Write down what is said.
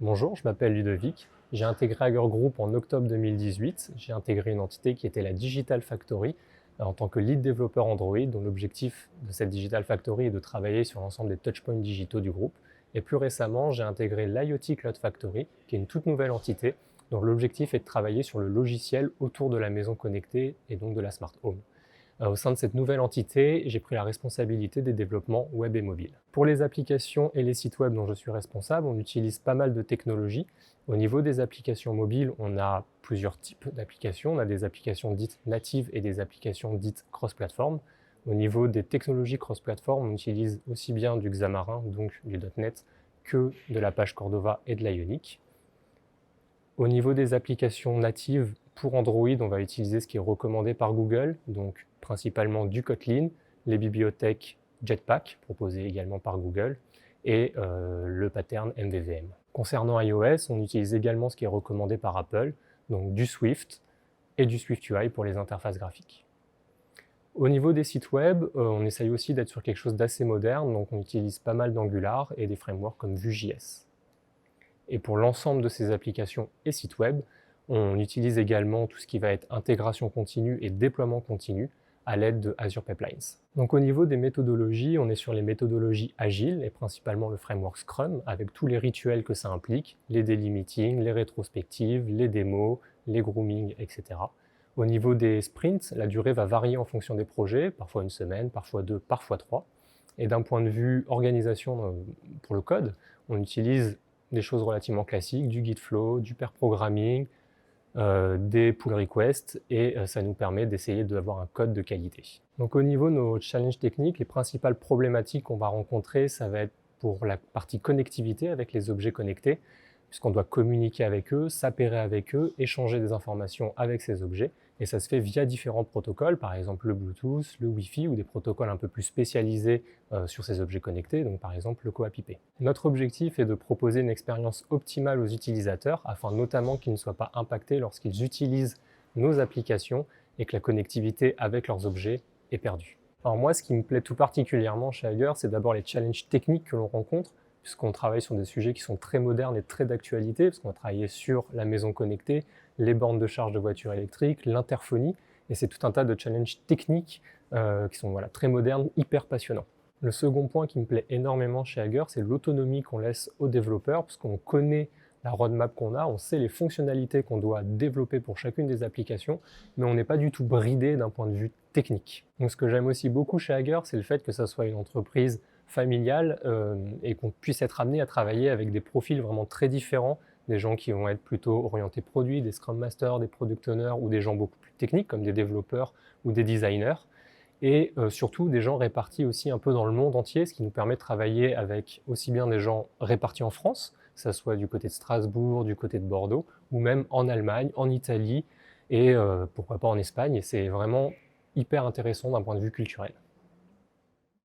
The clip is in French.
Bonjour, je m'appelle Ludovic. J'ai intégré Hager Group en octobre 2018. J'ai intégré une entité qui était la Digital Factory en tant que lead développeur Android, dont l'objectif de cette Digital Factory est de travailler sur l'ensemble des touchpoints digitaux du groupe. Et plus récemment, j'ai intégré l'IoT Cloud Factory, qui est une toute nouvelle entité, dont l'objectif est de travailler sur le logiciel autour de la maison connectée et donc de la Smart Home. Au sein de cette nouvelle entité, j'ai pris la responsabilité des développements web et mobile. Pour les applications et les sites web dont je suis responsable, on utilise pas mal de technologies. Au niveau des applications mobiles, on a plusieurs types d'applications. On a des applications dites natives et des applications dites cross-platform. Au niveau des technologies cross-platform, on utilise aussi bien du Xamarin, donc du .NET, que de l'Apache Cordova et de l'Ionic. Au niveau des applications natives, pour Android, on va utiliser ce qui est recommandé par Google, donc principalement du Kotlin, les bibliothèques Jetpack, proposées également par Google, et le pattern MVVM. Concernant iOS, on utilise également ce qui est recommandé par Apple, donc du Swift et du SwiftUI pour les interfaces graphiques. Au niveau des sites web, on essaye aussi d'être sur quelque chose d'assez moderne, donc on utilise pas mal d'Angular et des frameworks comme Vue.js. Et pour l'ensemble de ces applications et sites web, on utilise également tout ce qui va être intégration continue et déploiement continu à l'aide de Azure Pipelines. Donc au niveau des méthodologies, on est sur les méthodologies agiles et principalement le framework Scrum avec tous les rituels que ça implique, les daily meetings, les rétrospectives, les démos, les grooming, etc. Au niveau des sprints, la durée va varier en fonction des projets, parfois une semaine, parfois deux, parfois trois. Et d'un point de vue organisation pour le code, on utilise des choses relativement classiques, du git flow, du pair programming, des pull requests, et ça nous permet d'essayer d'avoir un code de qualité. Donc au niveau de nos challenges techniques, les principales problématiques qu'on va rencontrer, ça va être pour la partie connectivité avec les objets connectés, puisqu'on doit communiquer avec eux, s'appairer avec eux, échanger des informations avec ces objets. Et ça se fait via différents protocoles, par exemple le Bluetooth, le Wi-Fi ou des protocoles un peu plus spécialisés sur ces objets connectés, donc par exemple le Coap IP. Notre objectif est de proposer une expérience optimale aux utilisateurs afin notamment qu'ils ne soient pas impactés lorsqu'ils utilisent nos applications et que la connectivité avec leurs objets est perdue. Alors moi, ce qui me plaît tout particulièrement chez Hager, c'est d'abord les challenges techniques que l'on rencontre, puisqu'on travaille sur des sujets qui sont très modernes et très d'actualité, parce qu'on va travailler sur la maison connectée, les bornes de charge de voitures électriques, l'interphonie, et c'est tout un tas de challenges techniques qui sont très modernes, hyper passionnants. Le second point qui me plaît énormément chez Hager, c'est l'autonomie qu'on laisse aux développeurs, parce qu'on connaît la roadmap qu'on a, on sait les fonctionnalités qu'on doit développer pour chacune des applications, mais on n'est pas du tout bridé d'un point de vue technique. Donc ce que j'aime aussi beaucoup chez Hager, c'est le fait que ça soit une entreprise familiale et qu'on puisse être amené à travailler avec des profils vraiment très différents, des gens qui vont être plutôt orientés produits, des Scrum Masters, des Product Owners ou des gens beaucoup plus techniques comme des développeurs ou des designers, et surtout des gens répartis aussi un peu dans le monde entier, ce qui nous permet de travailler avec aussi bien des gens répartis en France, que ce soit du côté de Strasbourg, du côté de Bordeaux, ou même en Allemagne, en Italie et pourquoi pas en Espagne, et c'est vraiment hyper intéressant d'un point de vue culturel.